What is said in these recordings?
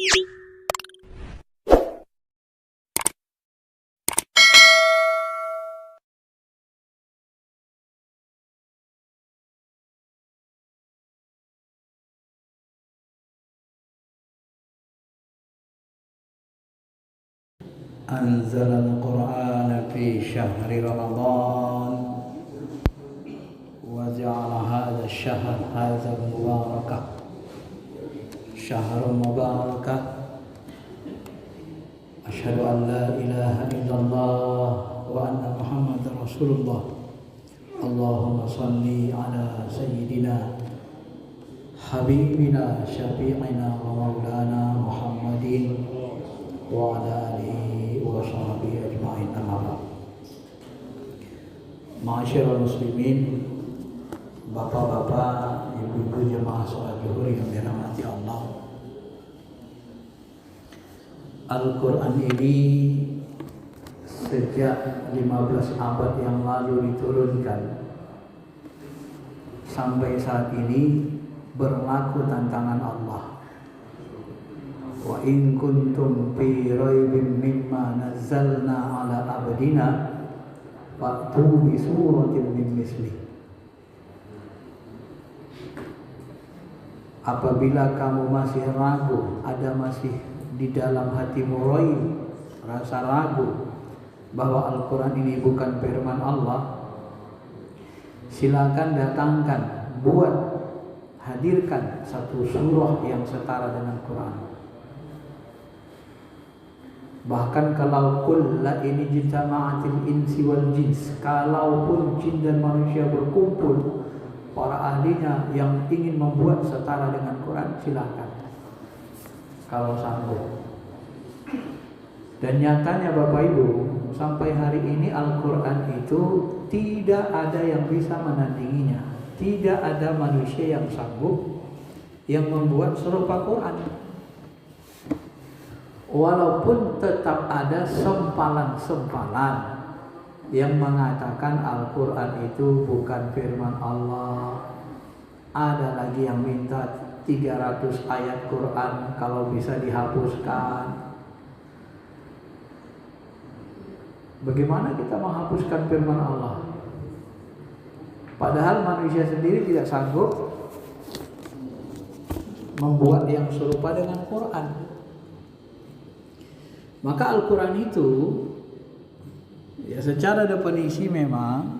أنزل القرآن في شهر رمضان وجعل هذا الشهر المبارك شهر مبارك. أشهد أن لا إله إلا الله وأن محمد رسول الله. اللهم صل على سيدنا حبيبنا شفيعنا ومولانا محمد وعلى آله وصحبه أجمعين. أما بعد. Ma'asyiral muslimin, bapak-bapak, ibu-ibu jemaah salat zuhur yang dirahmati Allah. Al-Quran ini sejak 15 abad yang lalu diturunkan sampai saat ini berlaku tantangan Allah. Wa in kuntum fi raibin mimma nazzalna ala abdina fa'tu bi suratin min misli. Apabila kamu masih ragu, ada masih di dalam hatimu raib, rasa ragu bahwa Al-Quran ini bukan firman Allah, silakan datangkan, hadirkan satu surah yang setara dengan Quran. Bahkan kalau kulla ini jitama'atil insi wal jins, kalaupun jin dan manusia berkumpul, para ahlinya yang ingin membuat setara dengan Quran, silakan kalau sanggup. Dan nyatanya Bapak Ibu, sampai hari ini Al-Quran itu tidak ada yang bisa menandinginya. Tidak ada manusia yang sanggup yang membuat serupa Quran. Walaupun tetap ada sempalan-sempalan yang mengatakan Al-Quran itu bukan firman Allah. Ada lagi yang minta 300 ayat Quran kalau bisa dihapuskan. Bagaimana kita menghapuskan firman Allah? Padahal manusia sendiri tidak sanggup membuat yang serupa dengan Quran. Maka Al-Quran itu ya secara definisi memang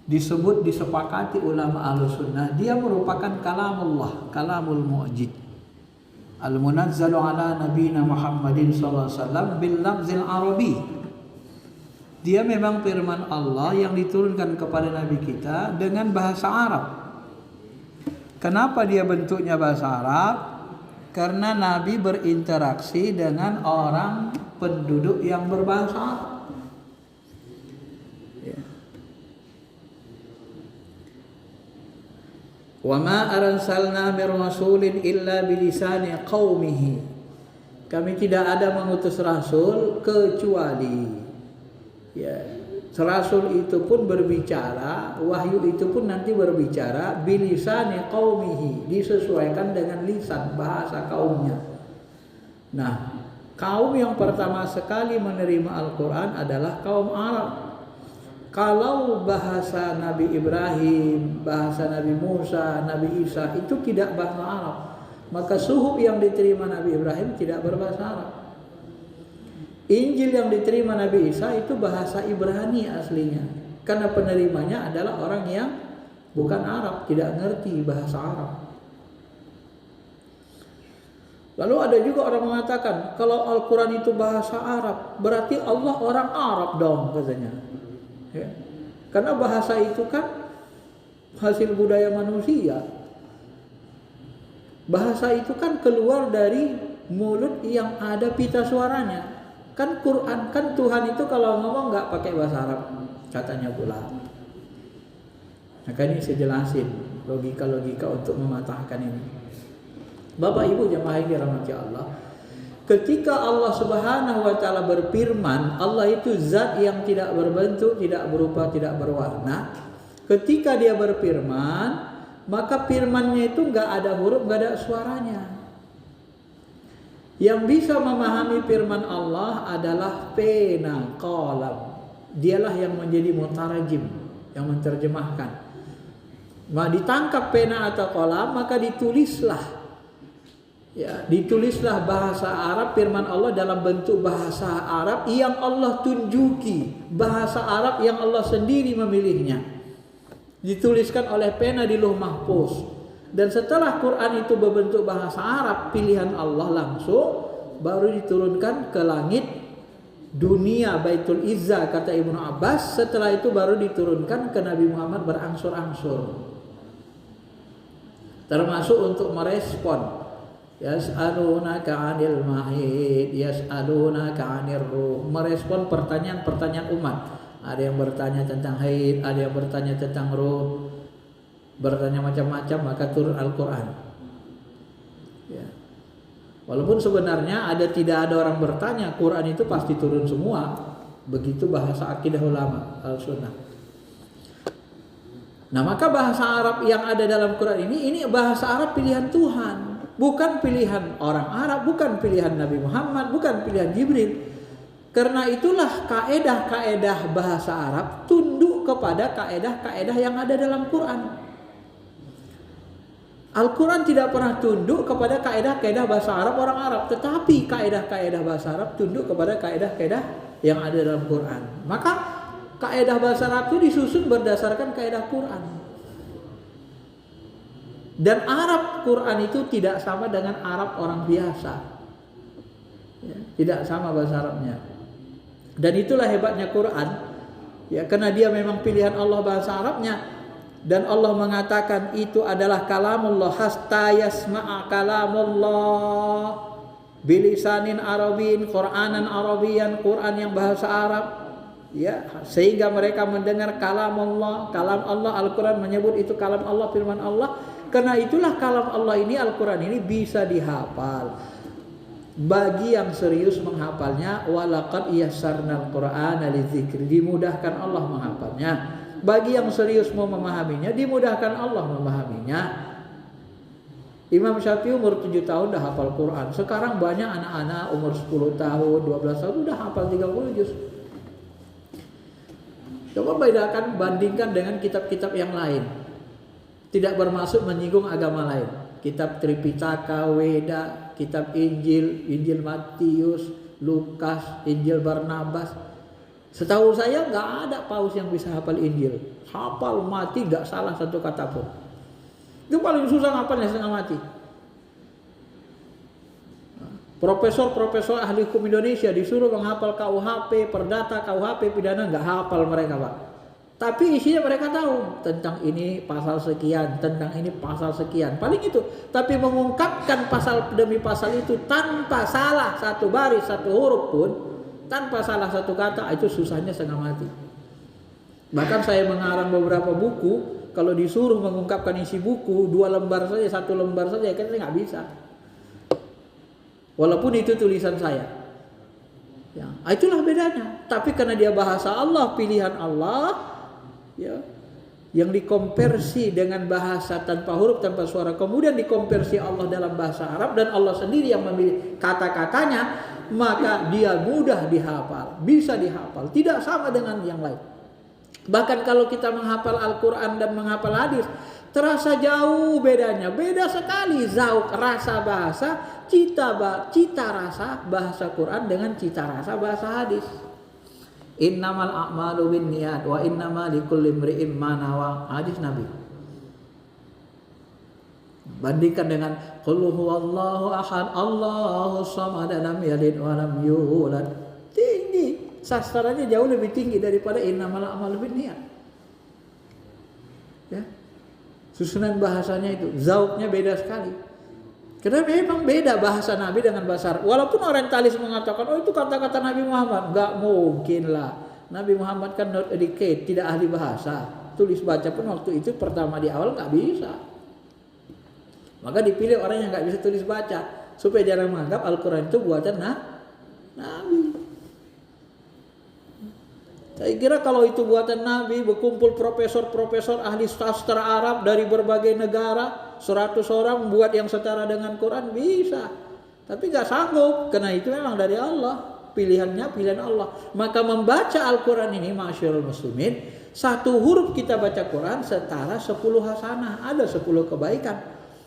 disepakati ulama Ahlussunnah, dia merupakan kalamullah, kalamul mu'jid, al-munazzalu ala nabiyina Muhammadin sallallahu alaihi wasallam bil lafzil arabi. Dia memang firman Allah yang diturunkan kepada Nabi kita dengan bahasa Arab. Kenapa dia bentuknya bahasa Arab? Karena Nabi berinteraksi dengan orang penduduk yang berbahasa Arab. Wa ma arsalna mir rasulin illa bilisani qaumihi. Kami tidak ada mengutus rasul kecuali rasul itu pun berbicara, wahyu itu pun nanti berbicara bilisani qaumihi, disesuaikan dengan lisan bahasa kaumnya. Nah, kaum yang pertama sekali menerima Al-Quran adalah kaum Arab. Kalau bahasa Nabi Ibrahim, bahasa Nabi Musa, Nabi Isa itu tidak bahasa Arab, maka suhuf yang diterima Nabi Ibrahim tidak berbahasa Arab. Injil yang diterima Nabi Isa itu bahasa Ibrani aslinya, karena penerimanya adalah orang yang bukan Arab, tidak ngerti bahasa Arab. Lalu ada juga orang mengatakan kalau Al-Quran itu bahasa Arab, berarti Allah orang Arab dong katanya. Ya. Karena bahasa itu kan hasil budaya manusia. Bahasa itu kan keluar dari mulut yang ada pita suaranya. Kan Quran, kan Tuhan itu kalau ngomong nggak pakai bahasa Arab katanya pula. Maka ini saya jelasin logika-logika untuk mematahkan ini. Bapak Ibu jemaah yang dirahmati Allah, ketika Allah Subhanahu wa taala berfirman, Allah itu zat yang tidak berbentuk, tidak berupa, tidak berwarna. Ketika dia berfirman, maka firman-Nya itu nggak ada huruf, nggak ada suaranya. Yang bisa memahami firman Allah adalah pena, qalam. Dialah yang menjadi mutarajim, yang menerjemahkan. Ditangkap pena atau qalam, maka ditulislah. Ya, ditulislah bahasa Arab firman Allah dalam bentuk bahasa Arab yang Allah tunjuki, bahasa Arab yang Allah sendiri memilihnya. Dituliskan oleh pena di Lauh Mahfuz. Dan setelah Quran itu berbentuk bahasa Arab pilihan Allah langsung, baru diturunkan ke langit dunia Baitul Izzah kata Ibnu Abbas. Setelah itu baru diturunkan ke Nabi Muhammad berangsur-angsur, termasuk untuk merespon yas'alunaka 'anil mahid, yas'alunaka 'anir ruh, merespon pertanyaan-pertanyaan umat. Ada yang bertanya tentang haid, ada yang bertanya tentang ruh, bertanya macam-macam, maka turun Al-Quran. Ya. Walaupun sebenarnya tidak ada orang bertanya, Quran itu pasti turun semua. Begitu bahasa akidah ulama Al-Sunnah. Nah, maka bahasa Arab yang ada dalam Quran ini bahasa Arab pilihan Tuhan, bukan pilihan orang Arab, bukan pilihan Nabi Muhammad, bukan pilihan Jibril. Karena itulah kaedah-kaedah bahasa Arab tunduk kepada kaedah-kaedah yang ada dalam Quran. Al-Quran tidak pernah tunduk kepada kaedah-kaedah bahasa Arab orang Arab, tetapi kaedah-kaedah bahasa Arab tunduk kepada kaedah-kaedah yang ada dalam Quran. Maka kaedah bahasa Arab itu disusun berdasarkan kaedah Quran. Dan Arab Quran itu tidak sama dengan Arab orang biasa. Ya, tidak sama bahasa Arabnya. Dan itulah hebatnya Quran. Ya, karena dia memang pilihan Allah bahasa Arabnya. Dan Allah mengatakan itu adalah kalamullah, hasta yasma'a kalamullah bilisanin Arabin, Qur'anan Arabian, Quran yang bahasa Arab. Ya, sehingga mereka mendengar kalamullah, kalam Allah. Al-Quran menyebut itu kalam Allah, firman Allah. Karena itulah kalam Allah ini, Al-Quran ini bisa dihafal. Bagi yang serius menghafalnya, walaqad yassarnal Qur'ana lidzikri, dimudahkan Allah menghafalnya. Bagi yang serius mau memahaminya, dimudahkan Allah memahaminya. Imam Syafi'i umur 7 tahun dah hafal Quran. Sekarang banyak anak-anak umur 10 tahun, 12 tahun udah hafal 30 juz. Coba bedakan, bandingkan dengan kitab-kitab yang lain. Tidak bermaksud menyinggung agama lain. Kitab Tripitaka, Weda, kitab Injil, Injil Matius, Lukas, Injil Barnabas. Setahu saya nggak ada paus yang bisa hafal Injil. Hafal mati nggak salah satu kata pun. Itu paling susah hafalnya setengah mati. Profesor-profesor ahli hukum Indonesia disuruh menghafal KUHP, Perdata, KUHP, pidana, nggak hafal mereka, Pak. Tapi isinya mereka tahu tentang ini pasal sekian, tentang ini pasal sekian. Paling itu. Tapi mengungkapkan pasal demi pasal itu tanpa salah satu baris, satu huruf pun, tanpa salah satu kata, itu susahnya setengah mati. Bahkan saya mengarang beberapa buku, kalau disuruh mengungkapkan isi buku 2 lembar saja, 1 lembar saja, kan saya nggak bisa. Walaupun itu tulisan saya. Ya, itulah bedanya. Tapi karena dia bahasa Allah, pilihan Allah, ya, yang dikonversi dengan bahasa tanpa huruf, tanpa suara, kemudian dikonversi Allah dalam bahasa Arab, dan Allah sendiri yang memilih kata-katanya, maka dia mudah dihafal, bisa dihafal, tidak sama dengan yang lain. Bahkan kalau kita menghafal Al-Quran dan menghafal hadis, terasa jauh bedanya, beda sekali zauk, rasa bahasa, cita rasa bahasa Quran dengan cita rasa bahasa hadis. Innamal a'malu binniyat wa innama likulli imri'in ma nawa, hadis Nabi. Bandingkan dengan qul huwallahu ahad, Allahus samad, lam yalid wa lam yulad. Tinggi, sasarannya jauh lebih tinggi daripada innamal a'malu binniyat. Ya. Susunan bahasanya itu, zauknya beda sekali. Karena memang beda bahasa Nabi dengan bahasa Arab. Walaupun orientalis mengatakan, oh itu kata-kata Nabi Muhammad, enggak mungkin lah. Nabi Muhammad kan not educated, tidak ahli bahasa. Tulis baca pun waktu itu pertama di awal enggak bisa. Maka dipilih orang yang nggak bisa tulis baca supaya jangan menganggap Al-Quran itu buatan Nabi. Saya kira kalau itu buatan Nabi, berkumpul profesor-profesor ahli sastra Arab dari berbagai negara, 100 orang buat yang setara dengan Quran, bisa. Tapi nggak sanggup, karena itu memang dari Allah. Pilihannya pilihan Allah. Maka membaca Al-Quran ini, ma'asyiral muslimin, satu huruf kita baca Quran setara 10 hasanah, ada 10 kebaikan.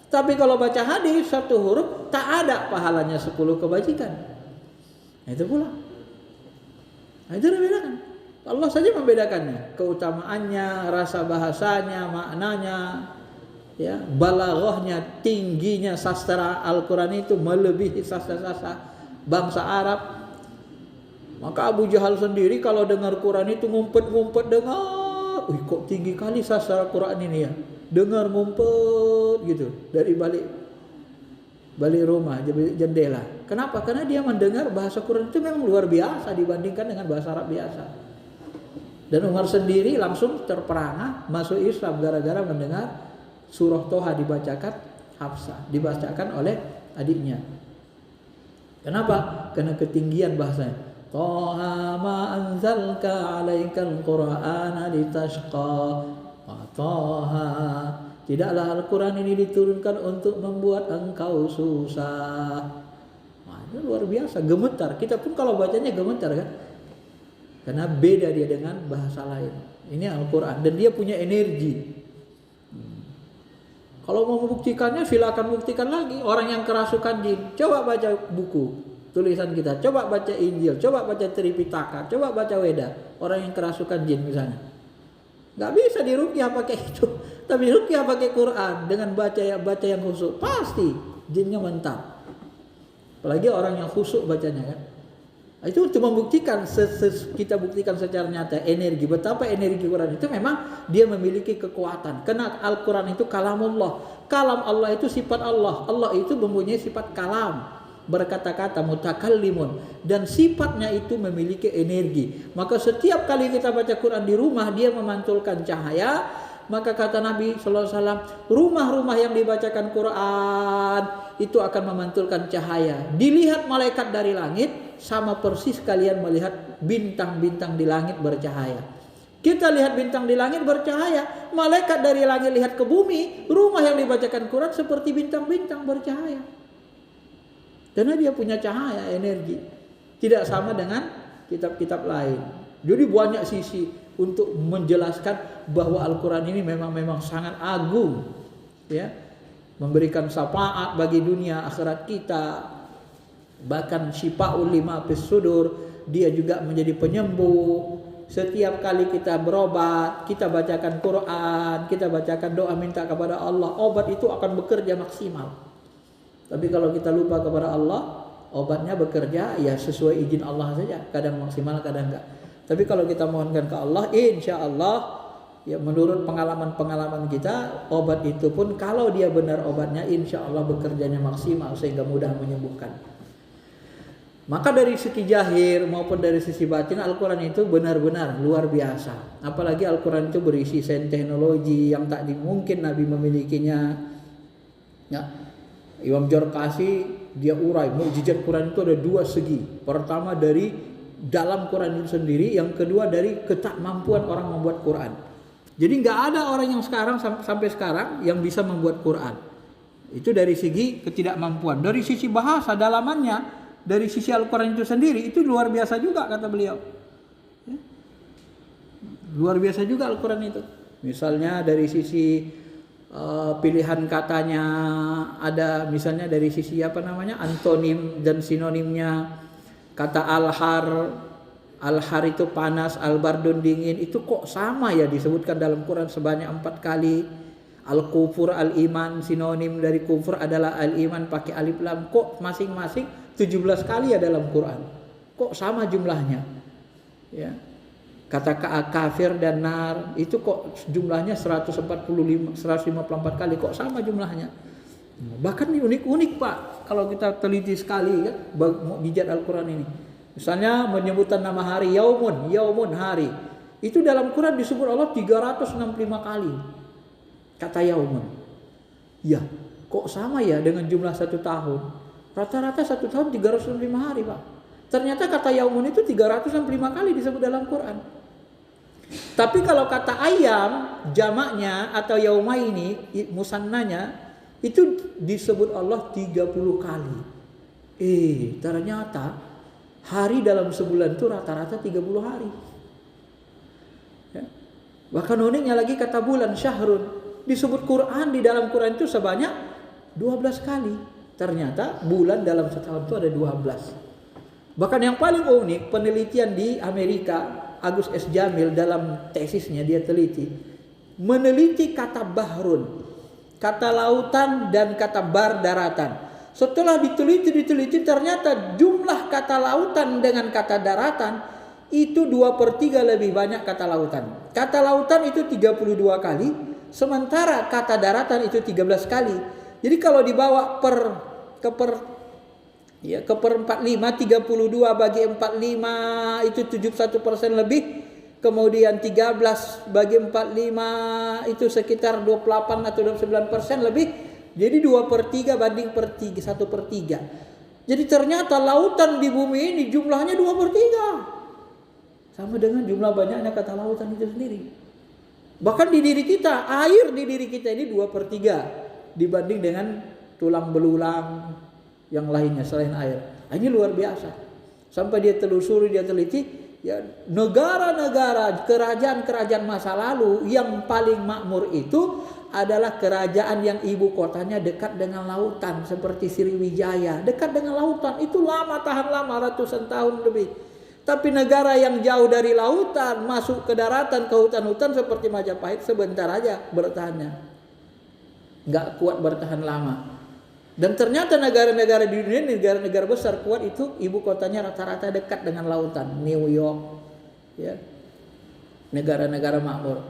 Tapi kalau baca hadis satu huruf tak ada pahalanya 10 kebajikan. Nah, itu pula. Nah, itu membedakan. Allah saja membedakannya, keutamaannya, rasa bahasanya, maknanya, ya, balaghahnya, tingginya sastra Al-Quran itu melebihi sastra-sastra bangsa Arab. Maka Abu Jahal sendiri kalau dengar Quran itu ngumpet-ngumpet dengar. Kok tinggi kali sastra Quran ini ya. Dengar ngumpet gitu dari balik rumah, jendela. Kenapa? Karena dia mendengar bahasa Quran itu memang luar biasa dibandingkan dengan bahasa Arab biasa. Dan Umar sendiri langsung terperangah masuk Islam gara-gara mendengar surah Toha dibacakan Hafsah, dibacakan oleh adiknya. Kenapa? Karena ketinggian bahasanya. Toha ma anzalka alaikal qur'ana litashqa. Toha, tidaklah Al-Quran ini diturunkan untuk membuat engkau susah. Nah, itu luar biasa, gemetar. Kita pun kalau bacanya gemetar kan, karena beda dia dengan bahasa lain. Ini Al-Quran dan dia punya energi. Kalau mau membuktikannya silakan buktikan lagi. Orang yang kerasukan jin, coba baca buku tulisan kita, coba baca Injil, coba baca Tripitaka, coba baca Weda. Orang yang kerasukan jin misalnya, nggak bisa diruqyah pakai itu. Tapi ruqyah pakai Quran dengan baca yang khusyuk, pasti jinnya mental. Apalagi orang yang khusyuk bacanya kan. Itu untuk membuktikan, kita buktikan secara nyata energi, betapa energi Quran itu memang dia memiliki kekuatan. Karena Al-Quran itu kalamullah. Kalam Allah itu sifat Allah. Allah itu mempunyai sifat kalam, berkata-kata, mutakallimun, dan sifatnya itu memiliki energi. Maka setiap kali kita baca Quran di rumah, dia memantulkan cahaya. Maka kata Nabi SAW, rumah-rumah yang dibacakan Quran itu akan memantulkan cahaya. Dilihat malaikat dari langit, sama persis kalian melihat bintang-bintang di langit bercahaya. Kita lihat bintang di langit bercahaya, malaikat dari langit lihat ke bumi, rumah yang dibacakan Quran seperti bintang-bintang bercahaya. Karena dia punya cahaya, energi. Tidak sama dengan kitab-kitab lain. Jadi banyak sisi untuk menjelaskan bahwa Al-Quran ini memang sangat agung, ya, memberikan syafaat bagi dunia akhirat kita, bahkan syifaa'ul lima fis sudur, dia juga menjadi penyembuh. Setiap kali kita berobat, kita bacakan Quran, kita bacakan doa minta kepada Allah, obat itu akan bekerja maksimal. Tapi kalau kita lupa kepada Allah, obatnya bekerja ya sesuai izin Allah saja, kadang maksimal kadang enggak. Tapi kalau kita mohonkan ke Allah, insya Allah ya menurut pengalaman kita, obat itu pun kalau dia benar obatnya, insya Allah bekerjanya maksimal sehingga mudah menyembuhkan. Maka dari segi zahir maupun dari sisi batin, Al-Quran itu benar-benar luar biasa. Apalagi Al-Quran itu berisi sains teknologi yang tak mungkin Nabi memilikinya. Ya. Imam Jarqasi dia urai mukjizat Quran itu ada dua segi. Pertama dari dalam Quran itu sendiri, yang kedua dari ketakmampuan orang membuat Quran. Jadi nggak ada orang yang sekarang sampai sekarang yang bisa membuat Quran. Itu dari segi ketidakmampuan. Dari sisi bahasa dalamannya, dari sisi Al-Quran itu sendiri itu luar biasa juga kata beliau. Ya. Luar biasa juga Al-Quran itu. Misalnya dari sisi pilihan katanya ada, misalnya dari sisi antonim dan sinonimnya. Kata al-har itu panas, al-bardun dingin, itu kok sama ya disebutkan dalam Quran sebanyak 4 kali. Al-kufur, al-iman, sinonim dari kufur adalah al-iman pakai alif lam, kok masing-masing 17 kali ya dalam Quran. Kok sama jumlahnya? Ya. Kata kafir dan nar itu kok jumlahnya 154 kali, kok sama jumlahnya. Bahkan ini unik-unik Pak, kalau kita teliti sekali kan mukjizat Al-Quran ini. Misalnya menyebutkan nama hari yaumun hari. Itu dalam Quran disebut Allah 365 kali. Kata yaumun. Ya, kok sama ya dengan jumlah 1 tahun? Rata-rata 1 tahun 365 hari Pak. Ternyata kata yaumun itu 365 kali disebut dalam Quran. Tapi kalau kata ayam jamaknya atau yaumaini musannanya itu disebut Allah 30 kali. Ternyata hari dalam sebulan itu rata-rata 30 hari. Ya. Bahkan uniknya lagi kata bulan syahrun. Disebut Quran di dalam Quran itu sebanyak 12 kali. Ternyata bulan dalam setahun itu ada 12. Bahkan yang paling unik, penelitian di Amerika, Agus S. Jamil dalam tesisnya dia meneliti kata bahrun, kata lautan dan kata bar daratan. Setelah diteliti ternyata jumlah kata lautan dengan kata daratan itu 2/3 lebih banyak kata lautan. Kata lautan itu 32 kali, sementara kata daratan itu 13 kali. Jadi kalau dibawa ke per 45, 32 bagi 45 itu 71% lebih. Kemudian 13 bagi 45 itu sekitar 28 atau 29% lebih. Jadi 2/3 banding 1/3. Jadi ternyata lautan di bumi ini jumlahnya 2/3. Sama dengan jumlah banyaknya kata lautan itu sendiri. Bahkan di diri kita, air di diri kita ini 2/3 dibanding dengan tulang belulang yang lainnya selain air. Ini luar biasa. Sampai dia telusuri, dia teliti, ya negara-negara, kerajaan-kerajaan masa lalu yang paling makmur itu adalah kerajaan yang ibu kotanya dekat dengan lautan, seperti Sriwijaya, dekat dengan lautan. Itu lama, tahan lama, ratusan tahun lebih. Tapi negara yang jauh dari lautan, masuk ke daratan, ke hutan-hutan seperti Majapahit, sebentar aja bertahannya. Nggak kuat bertahan lama. Dan ternyata negara-negara di dunia, negara-negara besar kuat itu ibu kotanya rata-rata dekat dengan lautan. New York, ya, negara-negara makmur.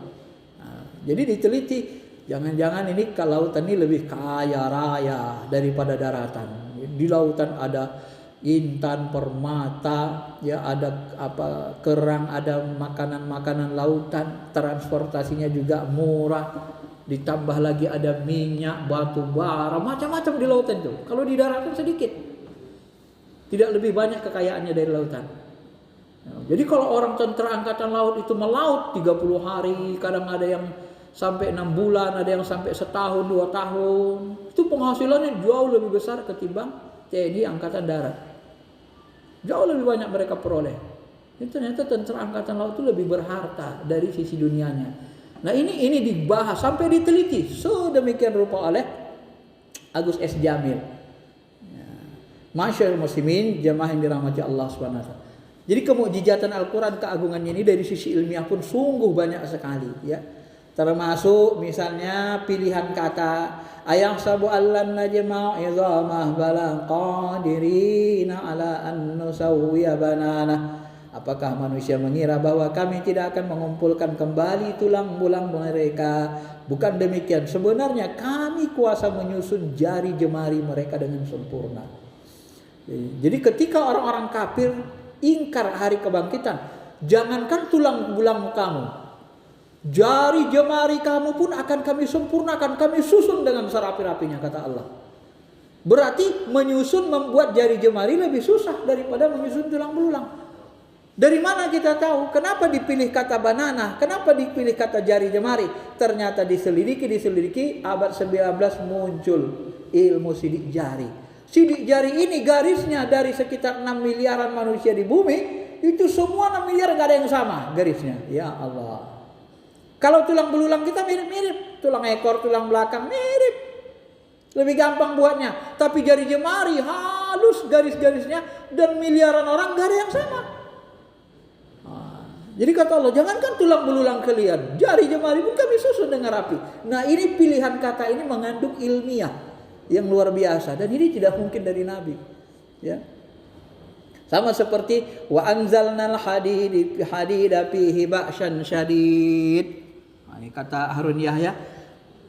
Nah, jadi diteliti, jangan-jangan ini ke lautan ini lebih kaya raya daripada daratan. Di lautan ada intan, permata, ya ada kerang, ada makanan-makanan lautan, transportasinya juga murah. Ditambah lagi ada minyak, batu bara, macam-macam di lautan itu. Kalau di daratan sedikit. Tidak lebih banyak kekayaannya dari lautan. Jadi kalau orang tentara angkatan laut itu melaut 30 hari, kadang ada yang sampai 6 bulan, ada yang sampai setahun, 2 tahun. Itu penghasilannya jauh lebih besar ketimbang TNI Angkatan Darat. Jauh lebih banyak mereka peroleh. Itu ternyata tentara angkatan laut itu lebih berharta dari sisi dunianya. Nah ini dibahas sampai diteliti sedemikian rupa oleh Agus S. Jamil. Ya. Masyaallah muslimin, jamaah yang dirahmati Allah Subhanahu wa taala. Jadi kemukjizatan Al-Qur'an, keagungannya ini dari sisi ilmiah pun sungguh banyak sekali, ya. Termasuk misalnya pilihan kata ayang sabu allan najma'u idhamah bala qadirina ala an nusawwiya banana. Apakah manusia mengira bahwa kami tidak akan mengumpulkan kembali tulang belulang mereka? Bukan demikian. Sebenarnya kami kuasa menyusun jari jemari mereka dengan sempurna. Jadi ketika orang-orang kafir ingkar hari kebangkitan, jangankan tulang belulang kamu, jari jemari kamu pun akan kami sempurnakan, kami susun dengan serapi-rapinya, kata Allah. Berarti menyusun, membuat jari jemari lebih susah daripada menyusun tulang belulang. Dari mana kita tahu? Kenapa dipilih kata banana? Kenapa dipilih kata jari jemari? Ternyata diselidiki abad 19 muncul ilmu sidik jari. Sidik jari ini garisnya dari sekitar 6 miliaran manusia di bumi, itu semua 6 miliar gak ada yang sama garisnya. Ya Allah. Kalau tulang belulang kita mirip-mirip, tulang ekor, tulang belakang mirip. Lebih gampang buatnya. Tapi jari jemari halus garis-garisnya dan miliaran orang gak ada yang sama. Jadi kata Allah, jangankan tulang belulang kalian, jari jemari pun kami susun dengan rapi. Nah ini pilihan kata ini mengandung ilmiah yang luar biasa. Dan ini tidak mungkin dari Nabi. Ya. Sama seperti wa anzalnal hadida fihi ba'syan syadid. Nah, ini kata Harun Yahya.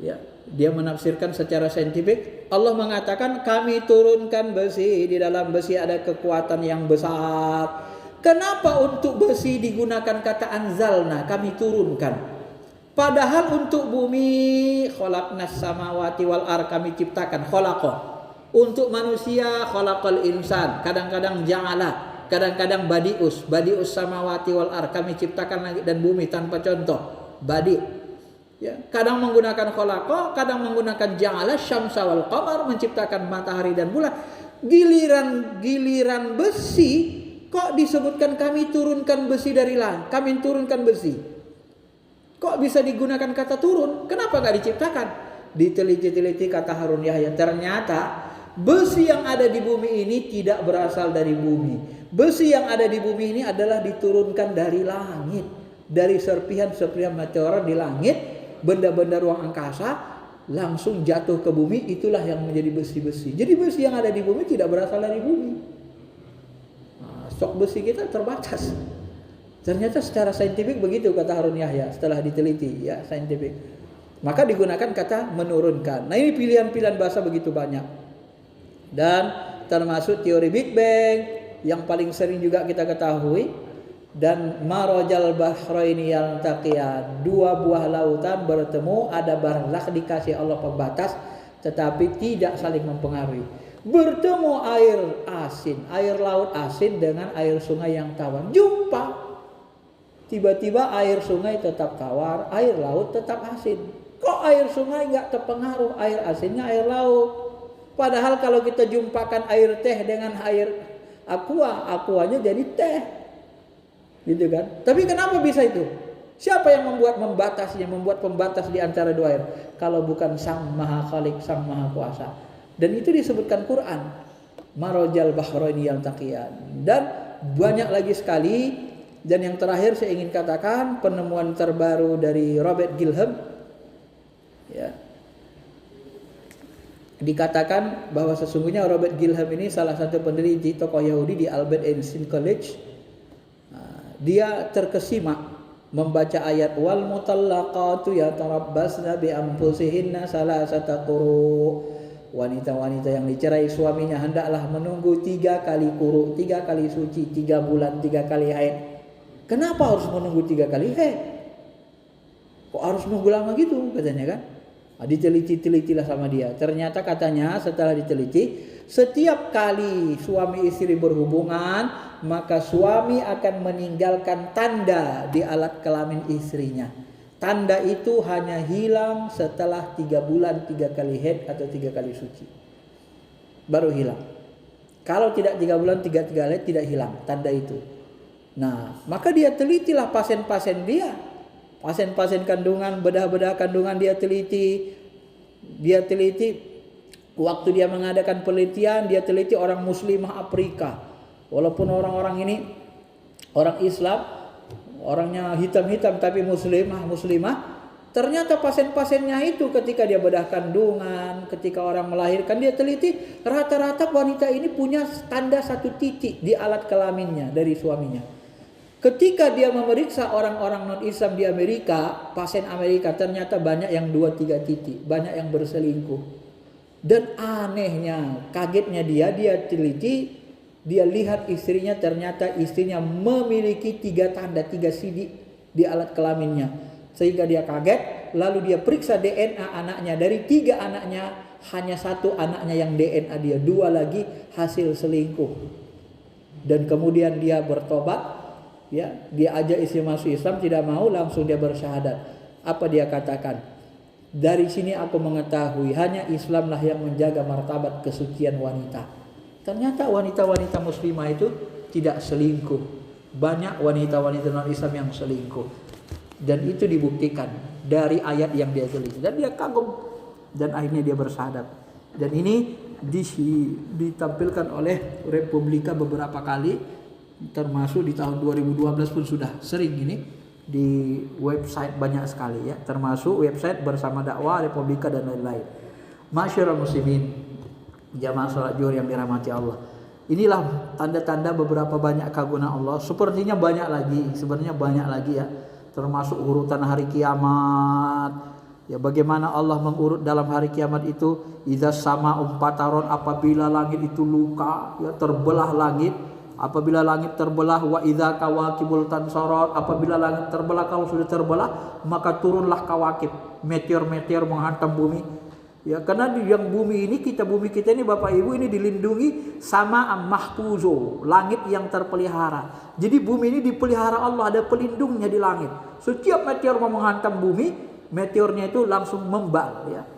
Ya, dia menafsirkan secara saintifik. Allah mengatakan kami turunkan besi, di dalam besi ada kekuatan yang besar. Kenapa untuk besi digunakan kata anzalna, kami turunkan? Padahal untuk bumi khalaqnas samawati wal ar, kami ciptakan, khalaqa. Untuk manusia khalaqal insan, kadang-kadang ja'ala, kadang-kadang badius samawati wal ar, kami ciptakan langit dan bumi tanpa contoh, badi. Ya, kadang menggunakan khalaqa, kadang menggunakan ja'ala syamsa wal qamar, menciptakan matahari dan bulan. Giliran besi kok disebutkan kami turunkan besi dari langit, kami turunkan besi. Kok bisa digunakan kata turun? Kenapa nggak diciptakan? Diteliti-teliti kata Harun Yahya, ternyata besi yang ada di bumi ini tidak berasal dari bumi. Besi yang ada di bumi ini adalah diturunkan dari langit, dari serpihan-serpihan meteor di langit, benda-benda ruang angkasa langsung jatuh ke bumi, itulah yang menjadi besi-besi. Jadi besi yang ada di bumi tidak berasal dari bumi. Stok besi kita terbatas. Ternyata secara saintifik begitu kata Harun Yahya setelah diteliti ya saintifik. Maka digunakan kata menurunkan. Nah ini pilihan-pilihan bahasa begitu banyak. Dan termasuk teori Big Bang yang paling sering juga kita ketahui. Dan marajal bahraini yaltaqiyan, dua buah lautan bertemu, ada barzakh dikasih Allah pembatas tetapi tidak saling mempengaruhi. Bertemu air asin, air laut asin dengan air sungai yang tawar, jumpa. Tiba-tiba air sungai tetap tawar, air laut tetap asin. Kok air sungai nggak terpengaruh, air asinnya air laut? Padahal kalau kita jumpakan air teh dengan air aquanya jadi teh. Gitu kan? Tapi kenapa bisa itu? Siapa yang membuat pembatas di antara dua air? Kalau bukan Sang Maha Khalik, Sang Maha Kuasa. Dan itu disebutkan Quran. Marajal bahraini yaltaqiyan. Dan banyak lagi sekali. Dan yang terakhir saya ingin katakan penemuan terbaru dari Robert Gilham. Ya. Dikatakan bahwa sesungguhnya Robert Gilham ini salah satu peneliti tokoh Yahudi di Albert Einstein College. Dia terkesima membaca ayat wal mutallaqatu yatarabbasna bi anfusihinna salasata quru. Wanita-wanita yang dicerai suaminya hendaklah menunggu 3 kali quru, 3 kali suci, 3 bulan, 3 kali haid. Kenapa harus menunggu 3 kali haid? Kok harus nunggu lama gitu katanya kan? Diteliti-telitilah sama dia. Ternyata katanya setelah diteliti, setiap kali suami istri berhubungan, maka suami akan meninggalkan tanda di alat kelamin istrinya. Tanda itu hanya hilang setelah 3 bulan 3 kali haid atau 3 kali suci. Baru hilang. Kalau tidak 3 bulan 3 kali haid tidak hilang tanda itu. Nah, maka dia telitilah pasien-pasien dia. Pasien-pasien kandungan, bedah-bedah kandungan dia teliti. Dia teliti waktu dia mengadakan penelitian, dia teliti orang muslimah Afrika. Walaupun orang-orang ini orang Islam, orangnya hitam-hitam tapi muslimah, ternyata pasien-pasiennya itu ketika dia bedah kandungan, ketika orang melahirkan, dia teliti rata-rata wanita ini punya tanda 1 titik di alat kelaminnya dari suaminya. Ketika dia memeriksa orang-orang non-Islam di Amerika, pasien Amerika, ternyata banyak yang 2-3 titik, banyak yang berselingkuh. Dan anehnya, kagetnya dia teliti, dia lihat istrinya, ternyata istrinya memiliki 3 tanda, 3 sidik di alat kelaminnya. Sehingga dia kaget, lalu dia periksa DNA anaknya. Dari 3 anaknya, hanya 1 anaknya yang DNA dia, 2 lagi hasil selingkuh. Dan kemudian dia bertobat, ya, dia ajak istri masuk Islam, tidak mau, langsung dia bersyahadat. Apa dia katakan? Dari sini aku mengetahui hanya Islamlah yang menjaga martabat kesucian wanita. Ternyata wanita-wanita muslimah itu tidak selingkuh. Banyak wanita-wanita non-Islam yang selingkuh. Dan itu dibuktikan dari ayat yang dia tulis. Dan dia kagum. Dan akhirnya dia bersyahadat. Dan ini ditampilkan oleh Republika beberapa kali. Termasuk di tahun 2012 pun sudah sering ini. Di website banyak sekali ya. Termasuk website Bersama Dakwah, Republika dan lain-lain. Masyarul muslimin, jamaah salat zuhur yang dirahmati Allah. Inilah tanda-tanda beberapa banyak keagungan Allah. Sepertinya banyak lagi, sebenarnya banyak lagi ya. Termasuk urutan hari kiamat. Ya, bagaimana Allah mengurut dalam hari kiamat itu, idza sama'u fatarat, apabila langit itu luka, ya, terbelah langit. Apabila langit terbelah, wa idza kawakibul tansarat, apabila langit terbelah, kalau sudah terbelah maka turunlah kawakib, meteor-meteor menghantam bumi. Ya, karena di yang bumi kita ini Bapak Ibu ini dilindungi sama mahfuzo, langit yang terpelihara. Jadi bumi ini dipelihara Allah, ada pelindungnya di langit. Setiap meteor mau menghantam bumi, meteornya itu langsung membal ya.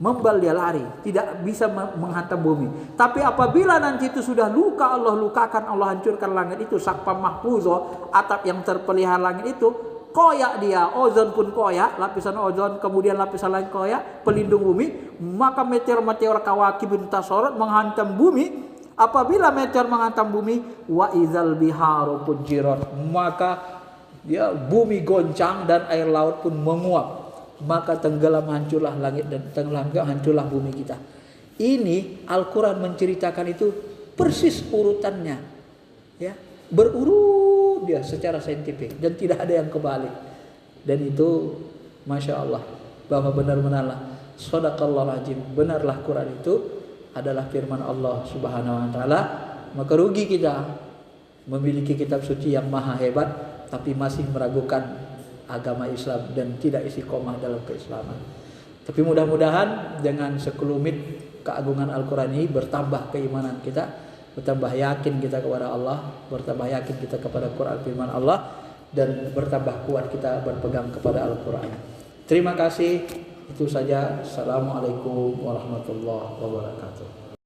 membal dia lari, tidak bisa menghantam bumi. Tapi apabila nanti itu sudah luka, Allah lukakan, Allah hancurkan langit itu, sakfa mahfuzo, atap yang terpelihara langit itu, koyak dia, ozon pun koyak, lapisan ozon, kemudian lapisan lain koyak, pelindung bumi, maka meteor-meteor kawakib tasorot menghantam bumi. Apabila meteor menghantam bumi, wa idzal biharu fujirat, maka ya bumi goncang dan air laut pun menguap. Maka tenggelam hancurlah langit dan tenggelam hancurlah bumi kita. Ini Al-Quran menceritakan itu persis urutannya, ya, berurut dia secara saintifik dan tidak ada yang kebalik. Dan itu Masya Allah, bahwa benar-benarlah Shadaqallahul Azim, benarlah Quran itu adalah firman Allah Subhanahu wa Ta'ala. Maka rugi kita memiliki kitab suci yang maha hebat tapi masih meragukan agama Islam dan tidak istiqomah dalam keislaman. Tapi mudah-mudahan dengan sekelumit keagungan Al-Quran ini bertambah keimanan kita, bertambah yakin kita kepada Allah, bertambah yakin kita kepada Quran firman Allah, dan bertambah kuat kita berpegang kepada Al-Quran. Terima kasih. Itu saja. Assalamualaikum warahmatullahi wabarakatuh.